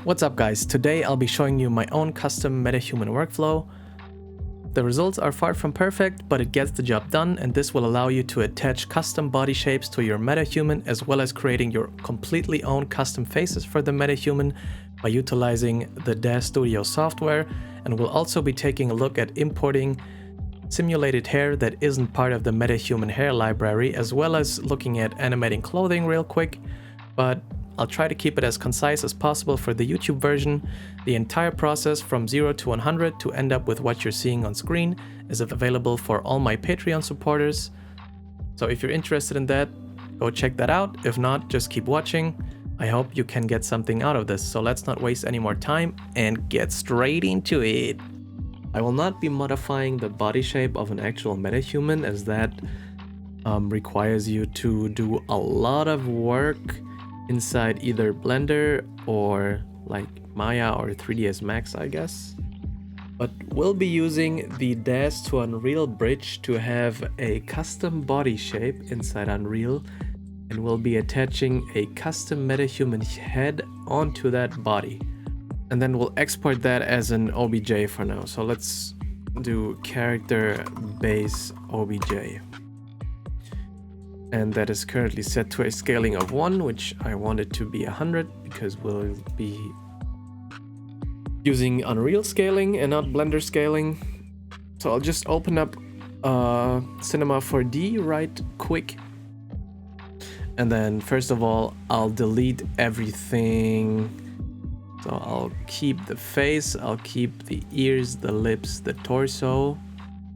What's up guys, today I'll be showing you my own custom Metahuman workflow. The results are far from perfect, but it gets the job done, and this will allow you to attach custom body shapes to your Metahuman as well as creating your completely own custom faces for the Metahuman by utilizing the Daz Studio software, and we'll also be taking a look at importing simulated hair that isn't part of the Metahuman hair library, as well as looking at animating clothing real quick, but I'll try to keep it as concise as possible for the YouTube version. The entire process from 0 to 100 to end up with what you're seeing on screen is available for all my Patreon supporters. So if you're interested in that, go check that out. If not, just keep watching. I hope you can get something out of this. So let's not waste any more time and get straight into it. I will not be modifying the body shape of an actual Metahuman, as that requires you to do a lot of work inside either Blender or like Maya or 3ds Max, I guess. But we'll be using the Daz to Unreal bridge to have a custom body shape inside Unreal, and we'll be attaching a custom Metahuman head onto that body. And then we'll export that as an OBJ for now. So let's do character base OBJ. And that is currently set to a scaling of 1, which I want it to be 100 because we'll be using Unreal scaling and not Blender scaling. So I'll just open up Cinema 4D right quick. And then first of all, I'll delete everything. So I'll keep the face, I'll keep the ears, the lips, the torso.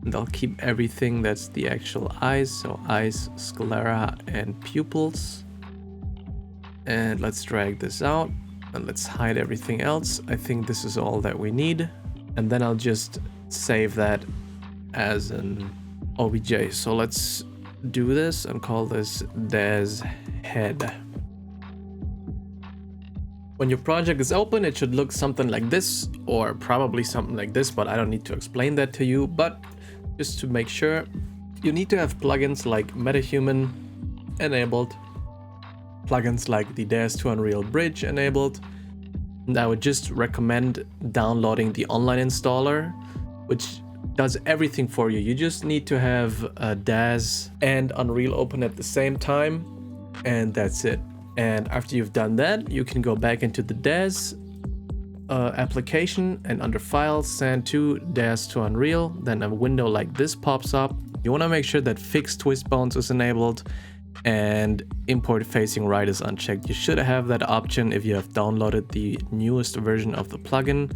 And I'll keep everything that's the actual eyes, so eyes, sclera, and pupils. And let's drag this out, and let's hide everything else. I think this is all that we need. And then I'll just save that as an OBJ. So let's do this and call this Daz head. When your project is open, it should look something like this, or probably something like this, but I don't need to explain that to you. But just to make sure, you need to have plugins like Metahuman enabled, plugins like the Daz to Unreal bridge enabled, and I would just recommend downloading the online installer, which does everything for you. You just need to have Daz and Unreal open at the same time, and that's it. And after you've done that, you can go back into the Daz application, and under Files, send to Daz to Unreal. Then a window like this pops up. You want to make sure that Fix Twist Bones is enabled and Import Facing Right is unchecked. You should have that option if you have downloaded the newest version of the plugin.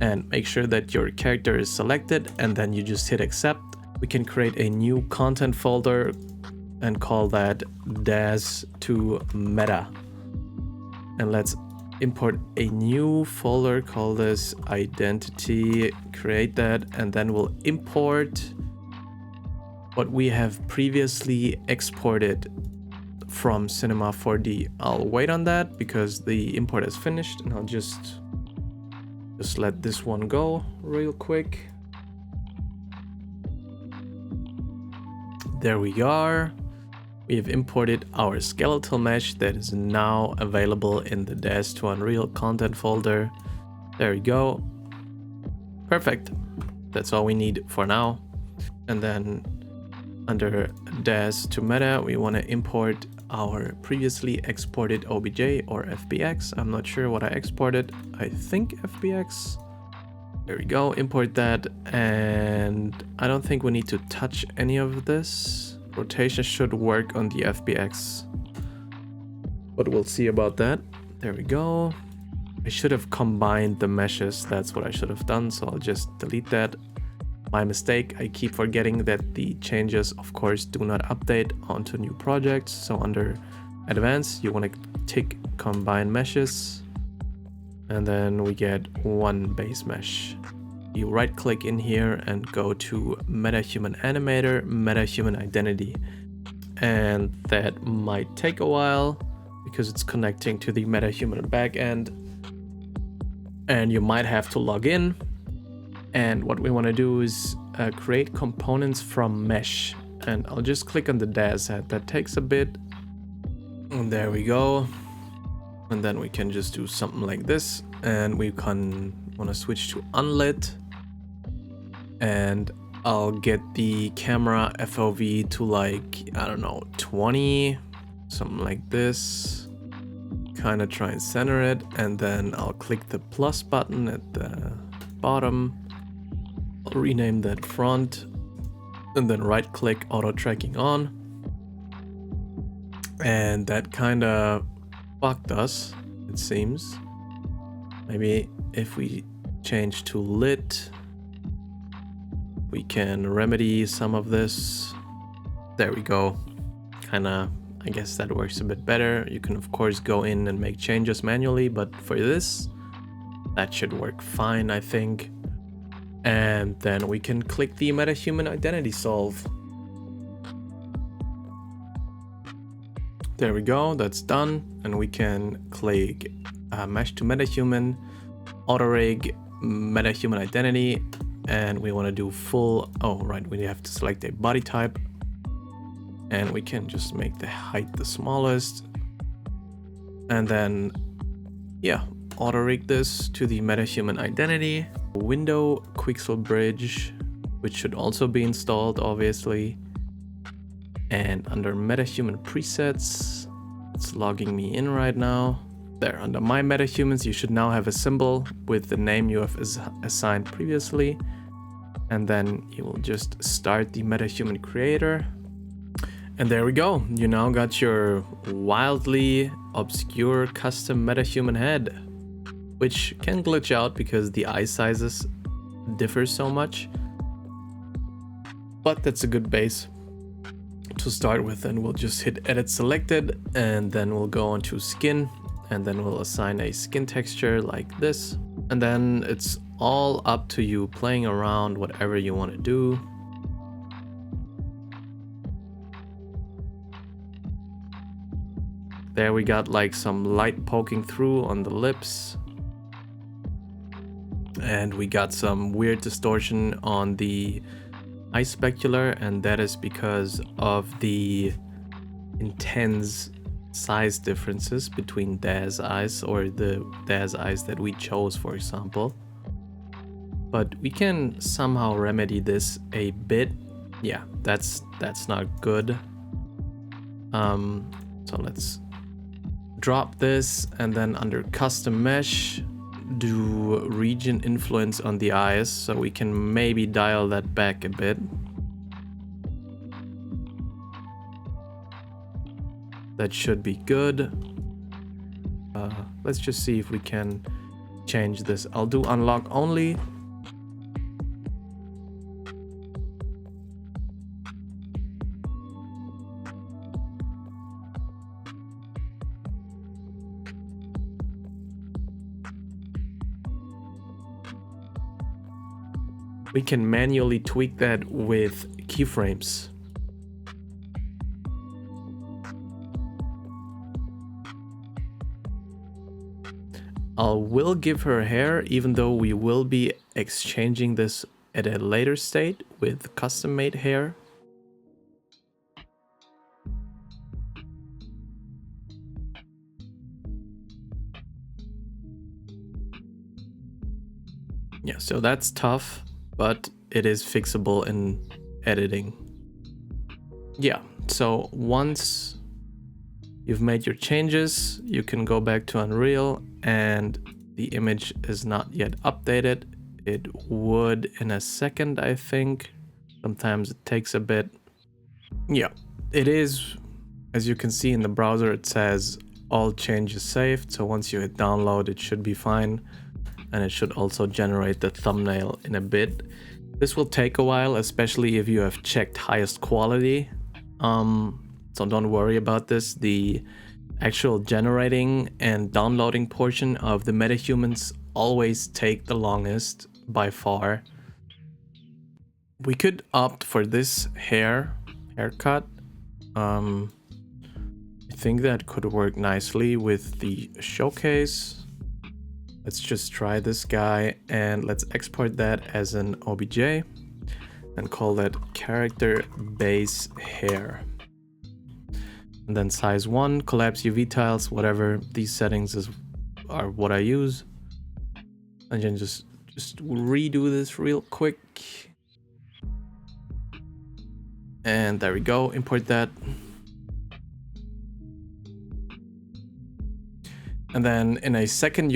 And make sure that your character is selected, and then you just hit accept. We can create a new content folder and call that Daz to Meta. And let's import a new folder, call this identity, create that, and then we'll import what we have previously exported from Cinema 4D. I'll wait on that because the import is finished, and I'll just let this one go real quick. There we are. We have imported our skeletal mesh that is now available in the Daz to Unreal content folder. There we go. Perfect. That's all we need for now. And then under Daz to Meta, we want to import our previously exported OBJ or FBX. I'm not sure what I exported. I think FBX. There we go. Import that. And I don't think we need to touch any of this. Rotation should work on the FBX, but we'll see about that. There we go. I should have combined the meshes. That's what I should have done. So I'll just delete that. My mistake. I keep forgetting that the changes, of course, do not update onto new projects. So under Advanced, you want to tick Combine Meshes, and then we get one base mesh. You right click in here and go to Metahuman Animator, Metahuman Identity. And that might take a while because it's connecting to the Metahuman backend. And you might have to log in. And what we want to do is create components from mesh. And I'll just click on the Daz head. That takes a bit. And there we go. And then we can just do something like this, and we can want to switch to unlit, and I'll get the camera FOV to like, I don't know, 20, something like this. Kind of try and center it, and then I'll click the plus button at the bottom. I'll rename that front, and then right click auto tracking on. And that kind of fucked us, it seems. Maybe if we change to lit, we can remedy some of this. There we go. Kinda, I guess that works a bit better. You can of course go in and make changes manually, but for this, that should work fine, I think. And then we can click the Metahuman identity solve. There we go, that's done. And we can click mesh to Metahuman, auto rig, Metahuman identity, and we want to do full, oh right, we have to select a body type, and we can just make the height the smallest, and then yeah, auto rig this to the Metahuman identity, window Quixel bridge, which should also be installed obviously. And under Metahuman presets, it's logging me in right now. There, under my Metahumans, you should now have a symbol with the name you have assigned previously. And then you will just start the Metahuman creator. And there we go. You now got your wildly obscure custom Metahuman head, which can glitch out because the eye sizes differ so much. But that's a good base to start with, and we'll just hit edit selected, and then we'll go on to skin, and then we'll assign a skin texture like this, and then it's all up to you, playing around whatever you want to do. There we got like some light poking through on the lips, and we got some weird distortion on the eye specular, and that is because of the intense size differences between DAZ eyes, or the DAZ eyes that we chose, for example. But we can somehow remedy this a bit. Yeah, that's not good. So let's drop this, and then under custom mesh, do region influence on the eyes, so we can maybe dial that back a bit. That should be good. Let's just see if we can change this. I'll do unlock only. We can manually tweak that with keyframes. I will give her hair, even though we will be exchanging this at a later state with custom made hair. Yeah, so that's tough, but it is fixable in editing. Yeah, so once you've made your changes, you can go back to Unreal, and the image is not yet updated. It would in a second, I think. Sometimes it takes a bit. Yeah, it is. As you can see in the browser, it says all changes saved. So once you hit download, it should be fine. And it should also generate the thumbnail in a bit. This will take a while, especially if you have checked highest quality. So don't worry about this. The actual generating and downloading portion of the Metahumans always take the longest by far. We could opt for this haircut. I think that could work nicely with the showcase. Let's just try this guy, and let's export that as an OBJ and call that character base hair. And then size 1, collapse UV tiles, whatever. These settings are what I use. And then just redo this real quick. And there we go, import that. And then in a second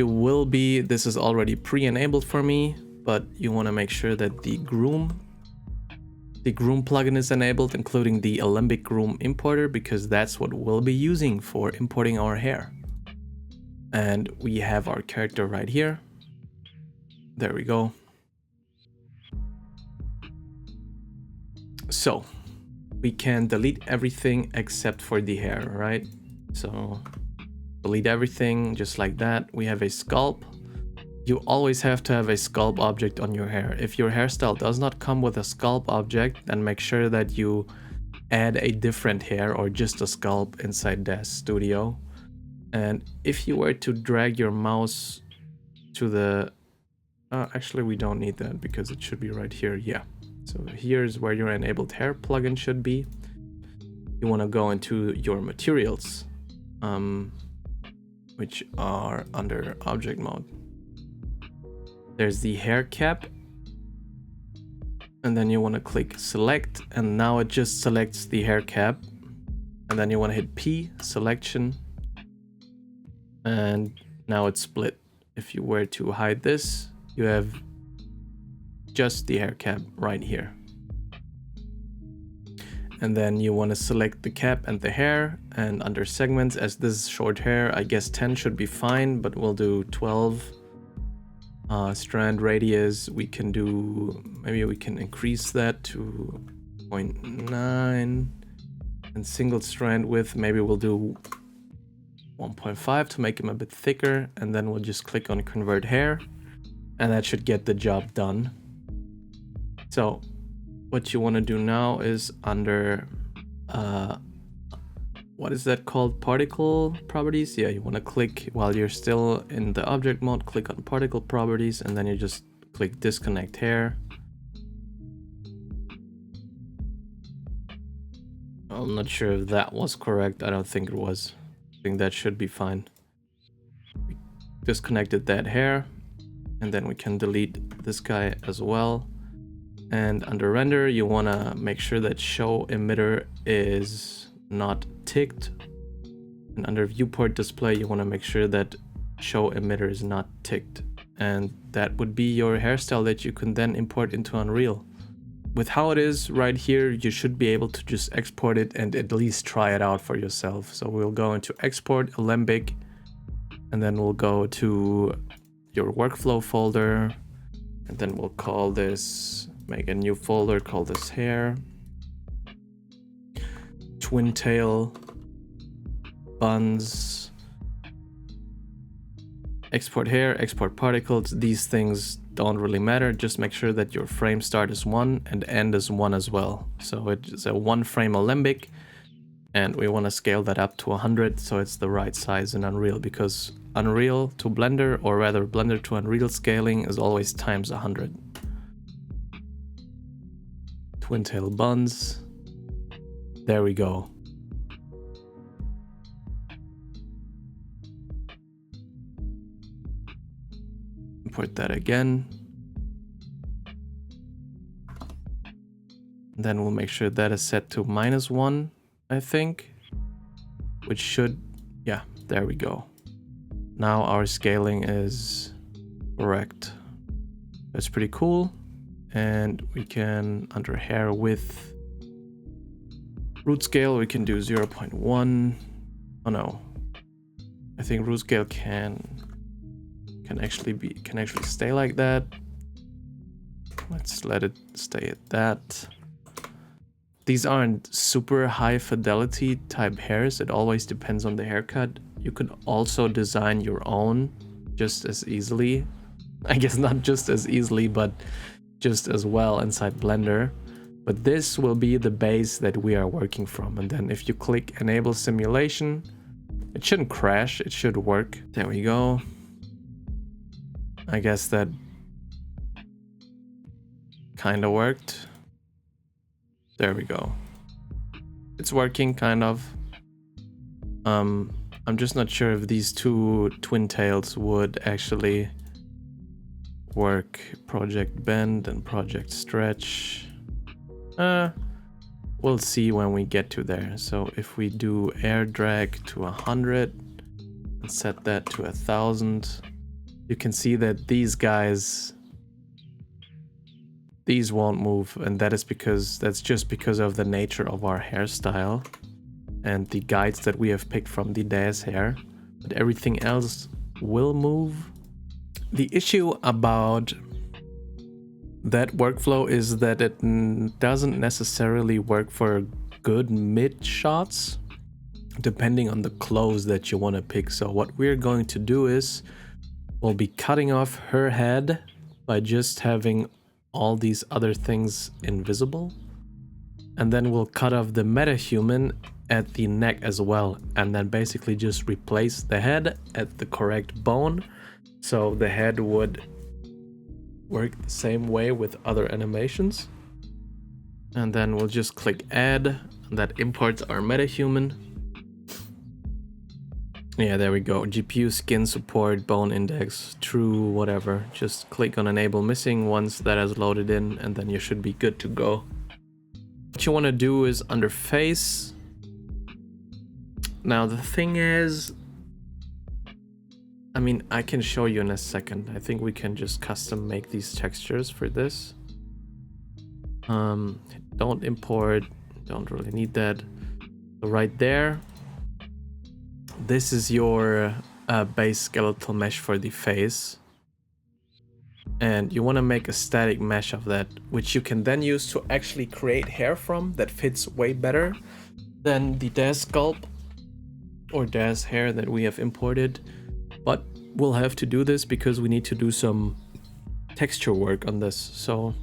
this is already pre-enabled for me, but you want to make sure that the groom plugin is enabled, including the Alembic groom importer, because that's what we'll be using for importing our hair. And we have our character right here. There we go. So we can delete everything except for the hair, right? So delete everything just like that. We have a sculpt. You always have to have a sculpt object on your hair. If your hairstyle does not come with a sculpt object, then make sure that you add a different hair or just a sculpt inside Daz Studio. And if you were to drag your mouse to the... actually, we don't need that because it should be right here. Yeah. So here's where your enabled hair plugin should be. You want to go into your materials, which are under object mode. There's the hair cap. And then you want to click select, and now it just selects the hair cap. And then you want to hit P, selection. And now it's split. If you were to hide this, you have just the hair cap right here. And then you want to select the cap and the hair, and under segments, as this is short hair, I guess 10 should be fine, but we'll do 12. Strand radius, we can do, maybe we can increase that to 0.9. And single strand width, maybe we'll do 1.5 to make him a bit thicker, and then we'll just click on convert hair, and that should get the job done. So what you want to do now is under what is that called, particle properties? Yeah, you want to click, while you're still in the object mode, click on particle properties, and then you just click disconnect hair. I'm not sure if that was correct. I don't think it was. I think that should be fine. We disconnected that hair, and then we can delete this guy as well. And under render, you want to make sure that show emitter is not ticked. And under viewport display, you want to make sure that show emitter is not ticked. And that would be your hairstyle that you can then import into Unreal. With how it is right here, you should be able to just export it and at least try it out for yourself. So we'll go into export Alembic, and then we'll go to your workflow folder, and then we'll call this, make a new folder, call this hair, twin tail, buns, export hair, export particles. These things don't really matter. Just make sure that your frame start is 1 and end is 1 as well. So it's a 1 frame Alembic, and we want to scale that up to 100 so it's the right size in Unreal, because Unreal to Blender, or rather Blender to Unreal scaling, is always times 100. Twin tail buns. There we go. Import that again. And then we'll make sure that is set to -1, I think. Which should, yeah, there we go. Now our scaling is correct. That's pretty cool. And we can, under hair width, root scale, we can do 0.1. Oh no, I think root scale can actually stay like that. Let's let it stay at that. These aren't super high fidelity type hairs. It always depends on the haircut. You could also design your own just as easily. I guess not just as easily, but just as well inside Blender. But this will be the base that we are working from. And then if you click enable simulation, it shouldn't crash, it should work. There we go. I guess that kind of worked. There we go. It's working, kind of. I'm just not sure if these two twin tails would actually work. Project bend and project stretch. We'll see when we get to there. So if we do air drag to 100 and set that to 1000, you can see that these guys, these won't move, and that is because that's just because of the nature of our hairstyle and the guides that we have picked from the DAZ hair, but everything else will move. The issue about that workflow is that it doesn't necessarily work for good mid shots, depending on the clothes that you want to pick. So what we're going to do is we'll be cutting off her head by just having all these other things invisible, and then we'll cut off the metahuman at the neck as well, and then basically just replace the head at the correct bone, so the head would work the same way with other animations. And then we'll just click add, and that imports our metahuman. Yeah, there we go. GPU skin support, bone index, true, whatever. Just click on enable missing once that has loaded in, and then you should be good to go. What you want to do is under face. Now the thing is, I mean, I can show you in a second. I think we can just custom make these textures for this. Don't import, don't really need that. So right there, this is your base skeletal mesh for the face. And you want to make a static mesh of that, which you can then use to actually create hair from that fits way better than the DAZ sculpt or DAZ hair that we have imported. But we'll have to do this because we need to do some texture work on this. So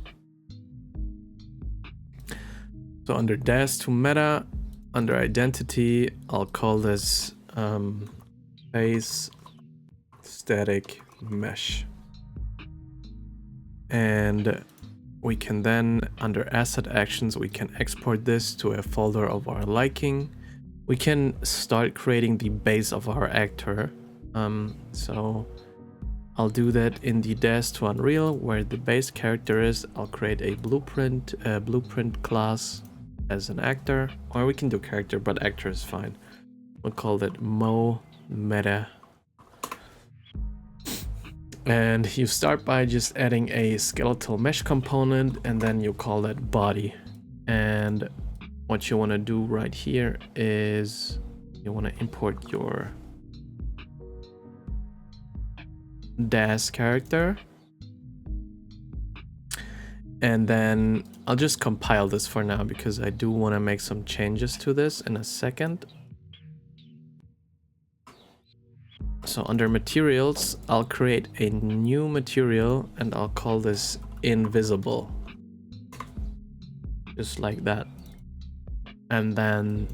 under DAZ to meta, under identity, I'll call this face static mesh. And we can then, under asset actions, we can export this to a folder of our liking. We can start creating the base of our actor. So I'll do that in the DAZ to Unreal, where the base character is. I'll create a blueprint class as an actor, or we can do character, but actor is fine. We'll call that Mo Meta. And you start by just adding a skeletal mesh component, and then you call that body. And what you want to do right here is you want to import your DAZ character. And then I'll just compile this for now because I do want to make some changes to this in a second. So under materials, I'll create a new material and I'll call this invisible. Just like that. And then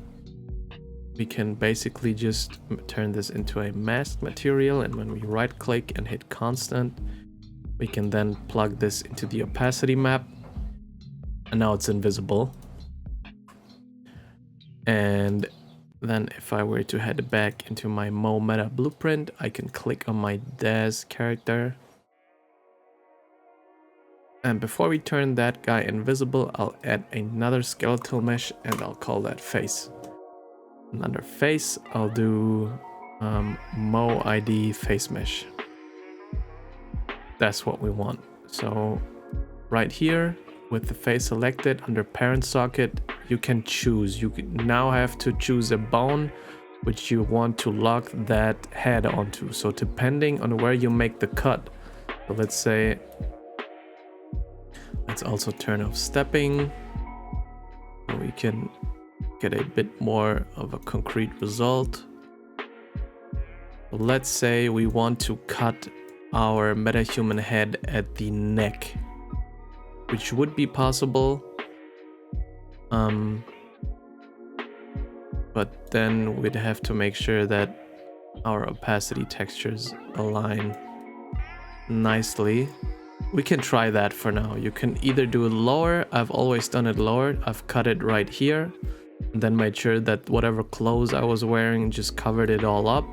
we can basically just turn this into a masked material, and when we right click and hit constant, we can then plug this into the opacity map, and now it's invisible. And then if I were to head back into my Mo Meta blueprint, I can click on my DAZ character. And before we turn that guy invisible, I'll add another skeletal mesh and I'll call that face. And under face, I'll do Mo ID face mesh. That's what we want. So right here with the face selected under parent socket, you can choose. You now have to choose a bone which you want to lock that head onto. So depending on where you make the cut, so let's say, let's also turn off stepping so we can get a bit more of a concrete result. So let's say we want to cut our metahuman head at the neck, which would be possible. But then we'd have to make sure that our opacity textures align nicely. We can try that for now. You can either do it lower. I've always done it lower. I've cut it right here. and then made sure that whatever clothes I was wearing just covered it all up.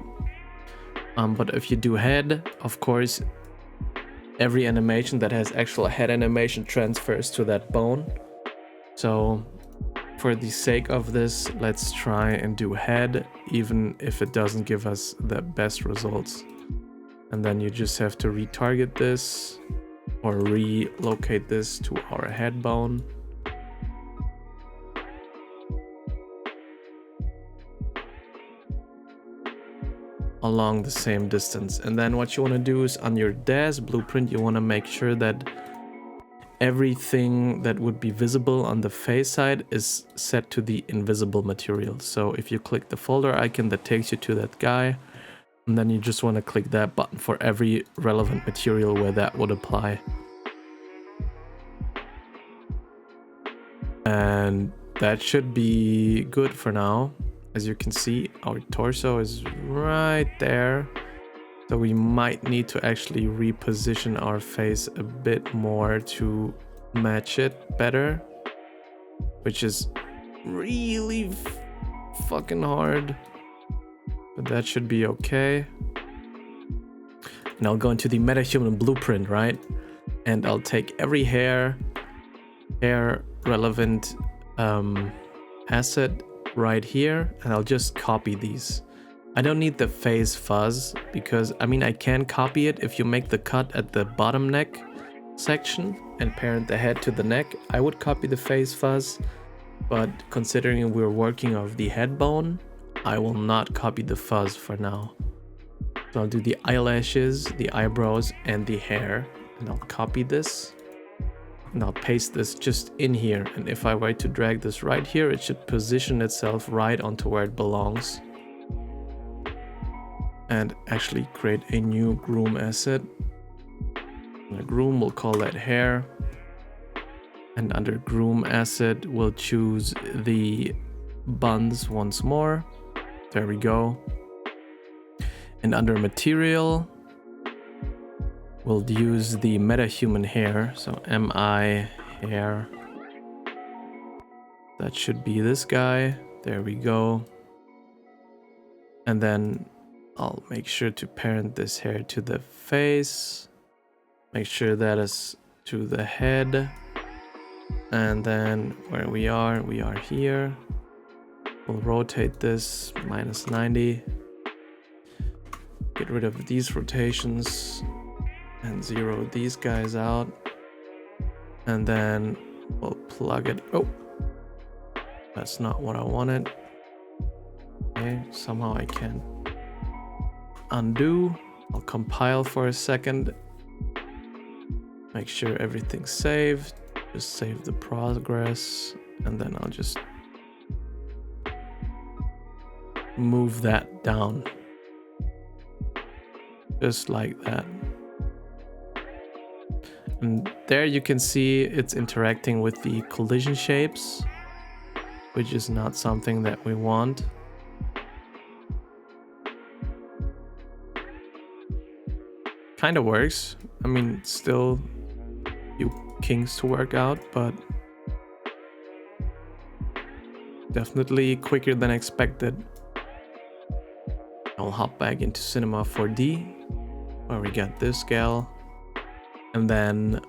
But if you do head, of course, every animation that has actual head animation transfers to that bone. So for the sake of this, let's try and do head, even if it doesn't give us the best results. And then you just have to retarget this or relocate this to our head bone. Along the same distance. And then what you want to do is on your DAZ blueprint, you want to make sure that everything that would be visible on the face side is set to the invisible material. So if you click the folder icon that takes you to that guy, and then you just want to click that button for every relevant material where that would apply. And that should be good for now. As you can see, our torso is right there. So we might need to actually reposition our face a bit more to match it better, which is really fucking hard, but that should be okay. And I'll go into the Metahuman blueprint, right? And I'll take every hair relevant asset right here, and I'll just copy these. I don't need the face fuzz because I mean I can copy it if you make the cut at the bottom neck section and parent the head to the neck. I would copy the face fuzz, but considering we're working off the head bone, I will not copy the fuzz for now. So I'll do the eyelashes, the eyebrows, and the hair, and I'll copy this. And I'll paste this just in here, and if I were to drag this right here, it should position itself right onto where it belongs. And actually create a new groom asset. And a groom, we'll call that hair. And under groom asset, we'll choose the buns once more. There we go. And under material, we'll use the Metahuman hair, so MI hair. That should be this guy. There we go. And then I'll make sure to parent this hair to the face. Make sure that is to the head. And then where we are here. We'll rotate this -90. Get rid of these rotations. And zero these guys out, and then we'll plug it. Oh, that's not what I wanted. Okay, somehow I can undo. I'll compile for a second, make sure everything's saved, just save the progress, and then I'll just move that down just like that. And there you can see it's interacting with the collision shapes, which is not something that we want. Kind of works. I mean, still a few kinks to work out, but definitely quicker than expected. I'll hop back into Cinema 4D, where we got this gal. And then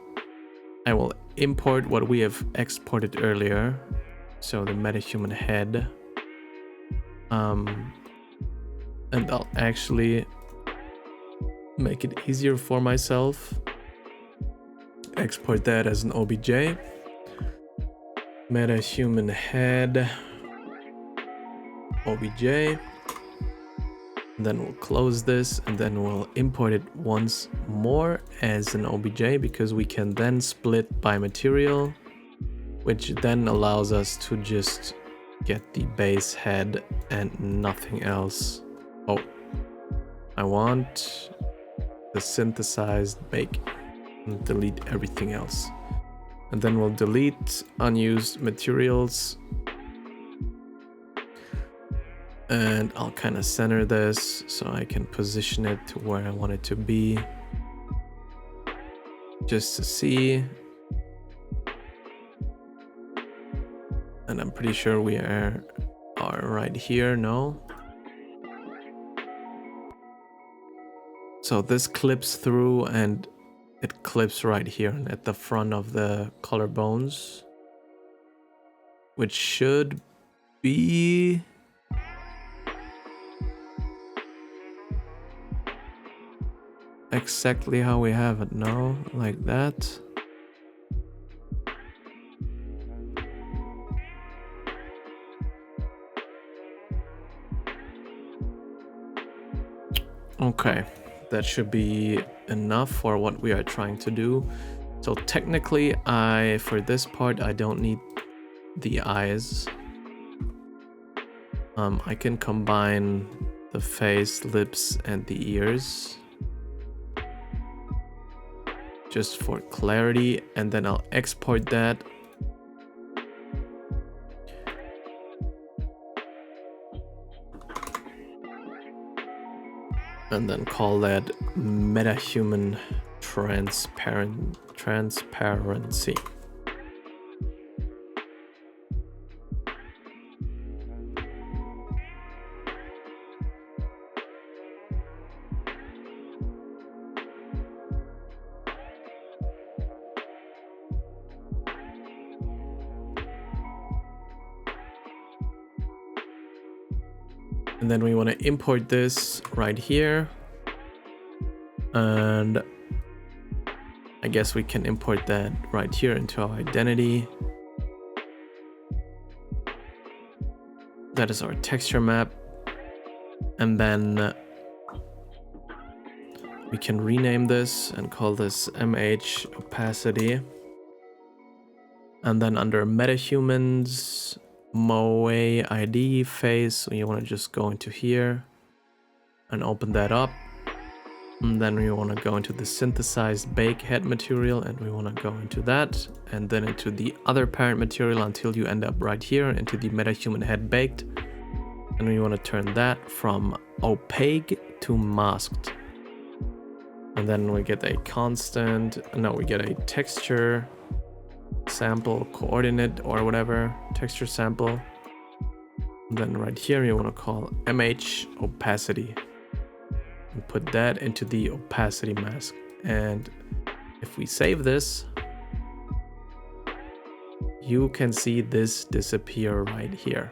I will import what we have exported earlier. So the Metahuman head. And I'll actually make it easier for myself. Export that as an OBJ. Metahuman head. OBJ. And then we'll close this, and then we'll import it once more as an OBJ, because we can then split by material, which then allows us to just get the base head and nothing else. Oh, I want the synthesized make and delete everything else. And then we'll delete unused materials. And I'll kind of center this so I can position it to where I want it to be. Just to see. And I'm pretty sure we are right here, no? So this clips through and it clips right here at the front of the collarbones, which should be exactly how we have it now, like that. Okay, that should be enough for what we are trying to do. So technically, for this part, I don't need the eyes. I can combine the face, lips, and the ears just for clarity, and then I'll export that. And then call that Metahuman transparency. And then we want to import this right here. And I guess we can import that right here into our identity. That is our texture map. And then we can rename this and call this MH opacity. And then under Metahumans, Moe ID face, you want to just go into here and open that up. And then we want to go into the synthesized bake head material, and we want to go into that and then into the other parent material until you end up right here into the Metahuman head baked. And we want to turn that from opaque to masked. And then we get a constant, no, we get a texture sample coordinate or whatever, texture sample. And then right here you want to call MH opacity and put that into the opacity mask. And if we save this, you can see this disappear right here.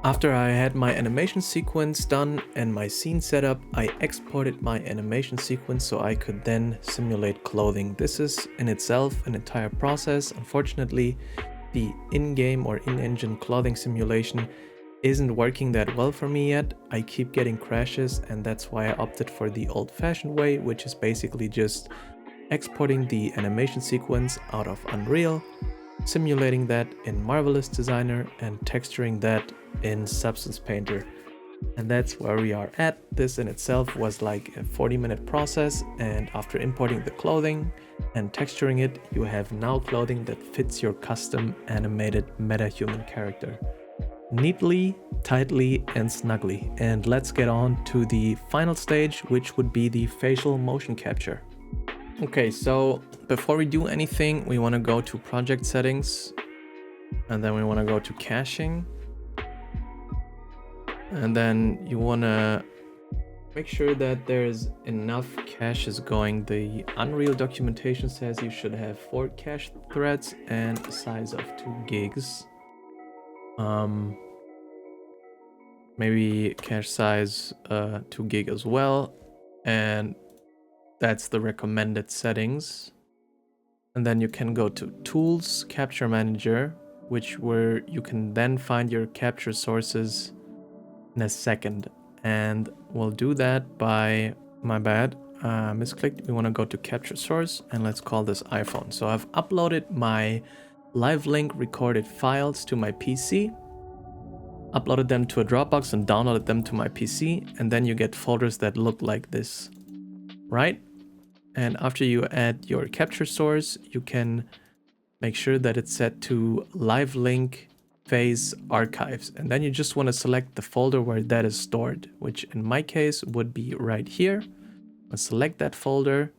After I had my animation sequence done and my scene setup, I exported my animation sequence so I could then simulate clothing. This is in itself an entire process. Unfortunately, the in-game or in-engine clothing simulation isn't working that well for me yet. I keep getting crashes, and that's why I opted for the old-fashioned way, which is basically just exporting the animation sequence out of Unreal, simulating that in Marvelous Designer, and texturing that in Substance Painter. And that's where we are at. This in itself was like a 40-minute process, and after importing the clothing and texturing it, you have now clothing that fits your custom animated metahuman character neatly, tightly, and snugly. And let's get on to the final stage, which would be the facial motion capture. Okay, so before we do anything, we want to go to project settings, and then we want to go to caching, and then you want to make sure that there's enough caches going. The Unreal documentation says you should have 4 cache threads and a size of 2 gigs. Maybe cache size 2 gig as well, and that's the recommended settings. And then you can go to Tools, Capture Manager, where you can then find your capture sources in a second. And we'll do that by, my bad, misclicked. We want to go to Capture Source, and let's call this iPhone. So I've uploaded my live link recorded files to my PC, uploaded them to a Dropbox and downloaded them to my PC, and then you get folders that look like this, right? And after you add your capture source, you can make sure that it's set to live link phase archives. And then you just want to select the folder where that is stored, which in my case would be right here. I'll select that folder,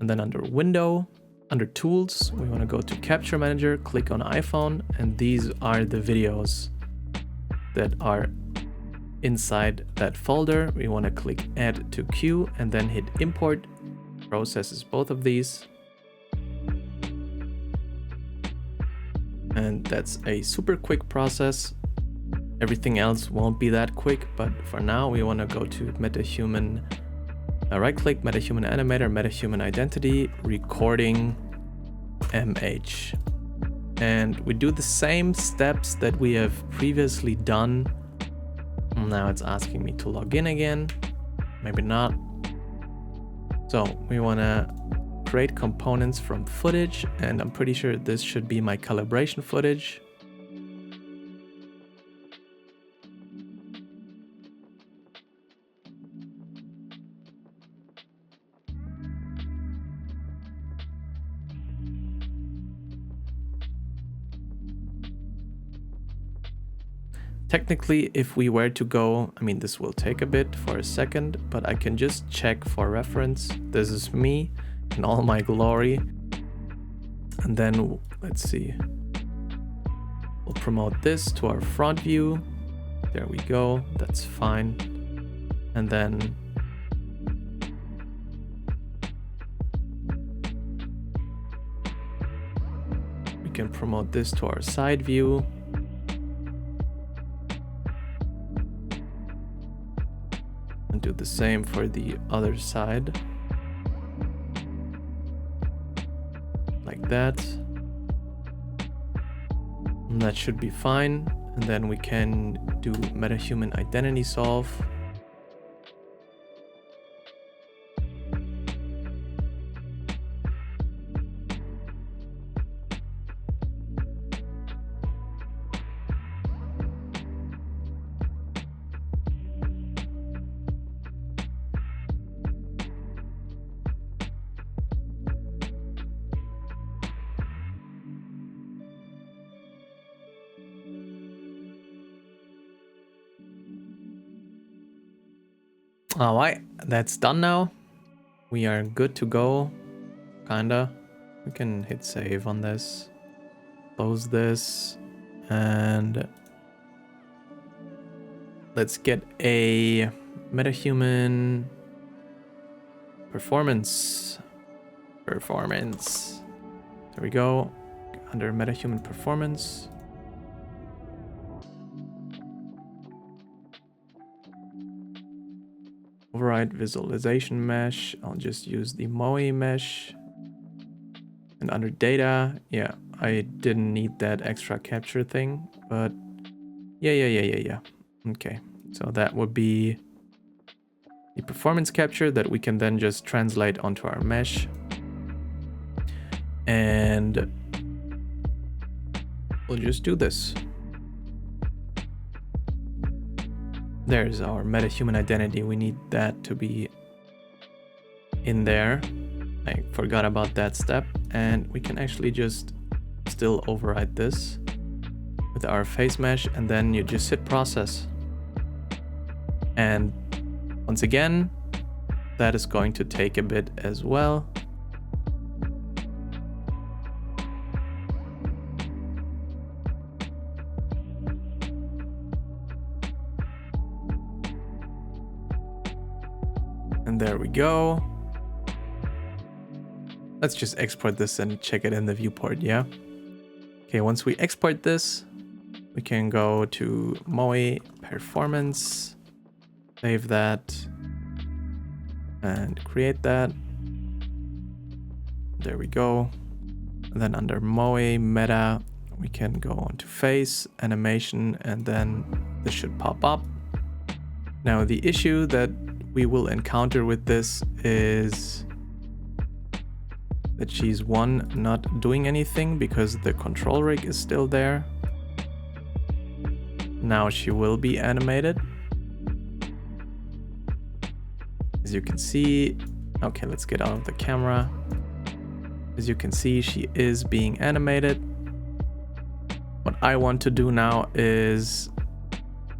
and then under Window, under Tools, we want to go to Capture Manager, click on iPhone, and these are the videos that are inside that folder. We want to click Add to Queue and then hit Import. Processes both of these. And that's a super quick process. Everything else won't be that quick, but for now we want to go to Metahuman, right click, Metahuman Animator, Metahuman Identity, Recording MH. And we do the same steps that we have previously done. Now it's asking me to log in again. Maybe not. So we want to create components from footage, and I'm pretty sure this should be my calibration footage. Technically, if we were to go, I mean, this will take a bit for a second, but I can just check for reference. This is me in all my glory. And then let's see. We'll promote this to our front view. There we go. That's fine. And then we can promote this to our side view. And do the same for the other side. Like that. And that should be fine. And then we can do Metahuman Identity Solve. All right, that's done now. We are good to go, kinda. We can hit save on this, close this, and let's get a Metahuman performance. There we go, under Metahuman Performance. Override visualization mesh. I'll just use the MOE mesh. And under data, yeah, I didn't need that extra capture thing, but yeah. Okay, so that would be the performance capture that we can then just translate onto our mesh. And we'll just do this. There's our Metahuman identity. We need that to be in there. I forgot about that step, and we can actually just still override this with our face mesh, and then you just hit process. And once again, that is going to take a bit as well. And there we go. Let's just export this and check it in the viewport, yeah? Okay, once we export this, we can go to Moe Performance, save that, and create that. There we go. And then under Moe Meta, we can go onto Face, Animation, and then this should pop up. Now the issue that we will encounter with this is that she's not doing anything because the control rig is still there. Now she will be animated. As you can see, okay, let's get out of the camera. As you can see, she is being animated. What I want to do now is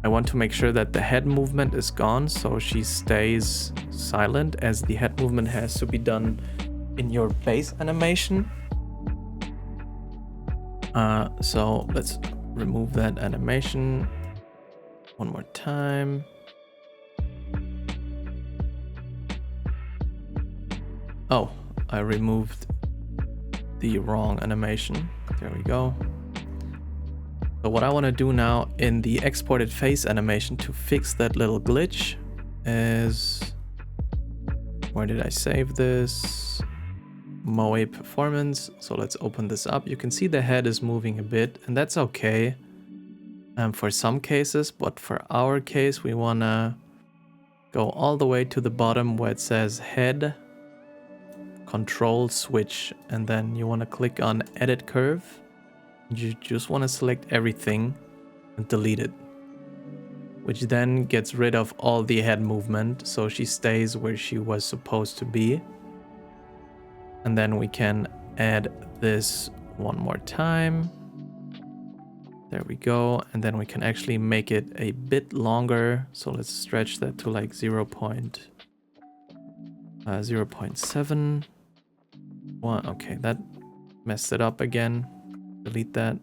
I want to make sure that the head movement is gone, so she stays silent, as the head movement has to be done in your base animation. So let's remove that animation one more time. Oh, I removed the wrong animation. There we go. So what I want to do now in the exported face animation to fix that little glitch is, where did I save this? Moe Performance. So let's open this up. You can see the head is moving a bit, and that's okay for some cases, but for our case we want to go all the way to the bottom where it says head control switch, and then you want to click on edit curve. You just want to select everything and delete it, which then gets rid of all the head movement, so she stays where she was supposed to be. And then we can add this one more time. There we go. And then we can actually make it a bit longer. So let's stretch that to like 0.7. Okay, that messed it up again. Delete that.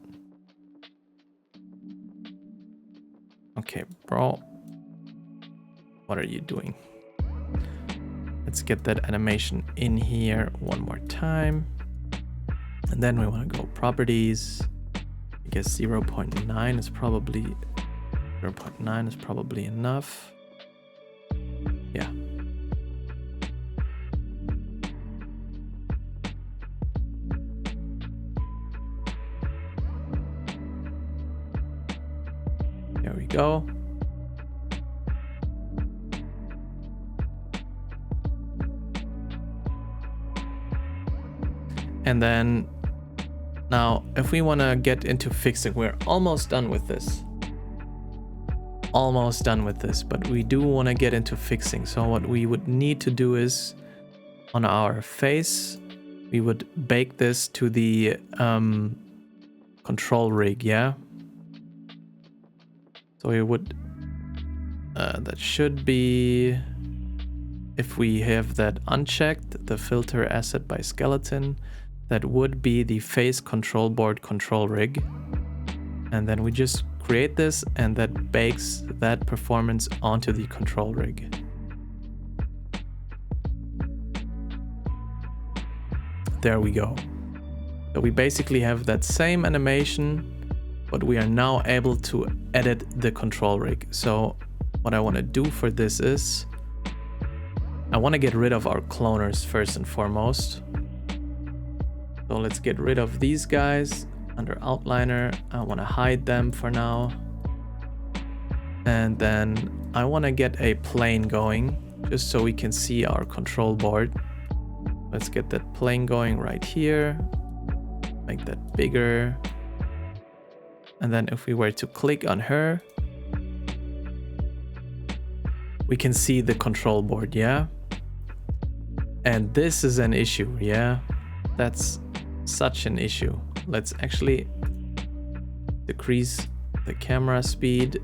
Okay, bro. What are you doing? Let's get that animation in here one more time. And then we want to go properties. I guess 0.9 is probably enough. Yeah. There we go. And then now if we want to get into fixing, we're almost done with this. But we do want to get into fixing. So what we would need to do is on our face, we would bake this to the control rig, yeah? So we would, that should be, if we have that unchecked, the filter asset by skeleton, that would be the face control board control rig. And then we just create this, and that bakes that performance onto the control rig. There we go. So we basically have that same animation, but we are now able to edit the control rig. So what I want to do for this is I want to get rid of our cloners first and foremost. So let's get rid of these guys under outliner. I want to hide them for now. And then I want to get a plane going just so we can see our control board. Let's get that plane going right here. Make that bigger. And then if we were to click on her, we can see the control board, yeah? And this is an issue, yeah? That's such an issue. Let's actually decrease the camera speed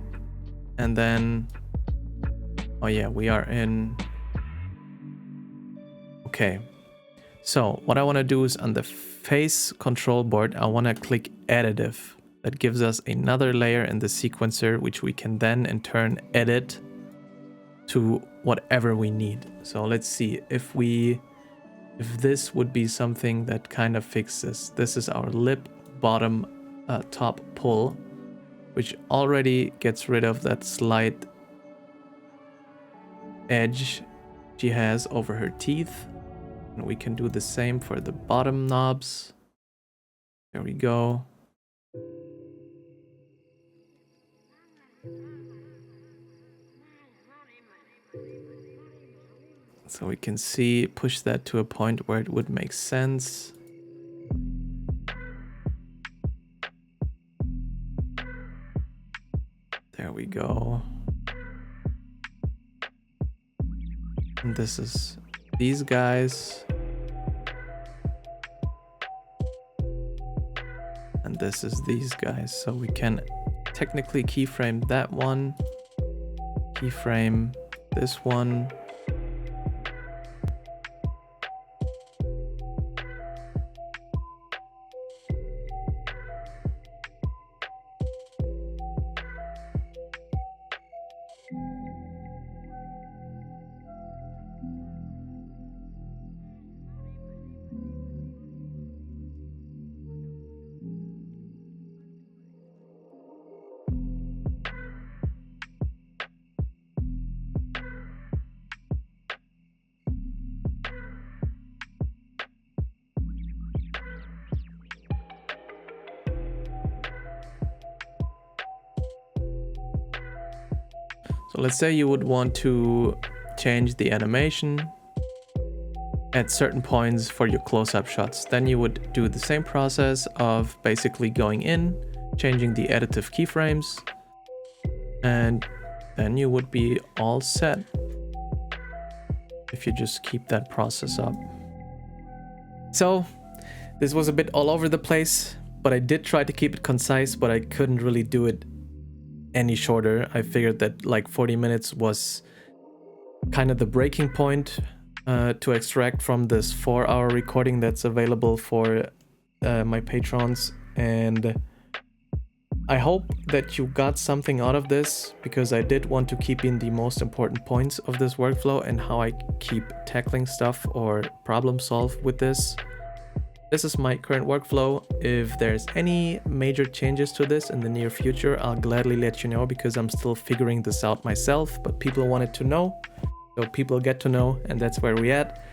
and then, oh yeah, we are in. Okay, so what I want to do is on the face control board, I want to click additive. That gives us another layer in the sequencer, which we can then in turn edit to whatever we need. So let's see if this would be something that kind of fixes. This is our lip bottom top pull, which already gets rid of that slight edge she has over her teeth. And we can do the same for the bottom knobs. There we go. So we can see, push that to a point where it would make sense. There we go. And this is these guys. And this is these guys. So we can technically keyframe that one. Keyframe this one. So let's say you would want to change the animation at certain points for your close-up shots. Then you would do the same process of basically going in, changing the additive keyframes, and then you would be all set if you just keep that process up. So this was a bit all over the place, but I did try to keep it concise, but I couldn't really do it any shorter. I figured that like 40 minutes was kind of the breaking point to extract from this 4-hour recording that's available for my patrons. And I hope that you got something out of this, because I did want to keep in the most important points of this workflow and how I keep tackling stuff or problem solve with this. This is my current workflow. If there's any major changes to this in the near future, I'll gladly let you know, because I'm still figuring this out myself, but people wanted to know, so people get to know, and that's where we're at.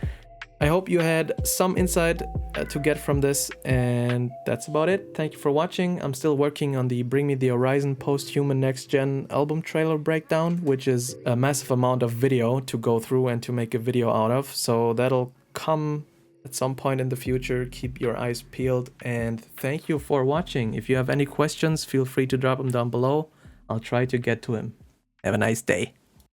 I hope you had some insight to get from this, and that's about it. Thank you for watching. I'm still working on the Bring Me the Horizon Post-Human Next Gen album trailer breakdown, which is a massive amount of video to go through and to make a video out of, so that'll come at some point in the future. Keep your eyes peeled, and thank you for watching. If you have any questions, feel free to drop them down below. I'll try to get to them. Have a nice day.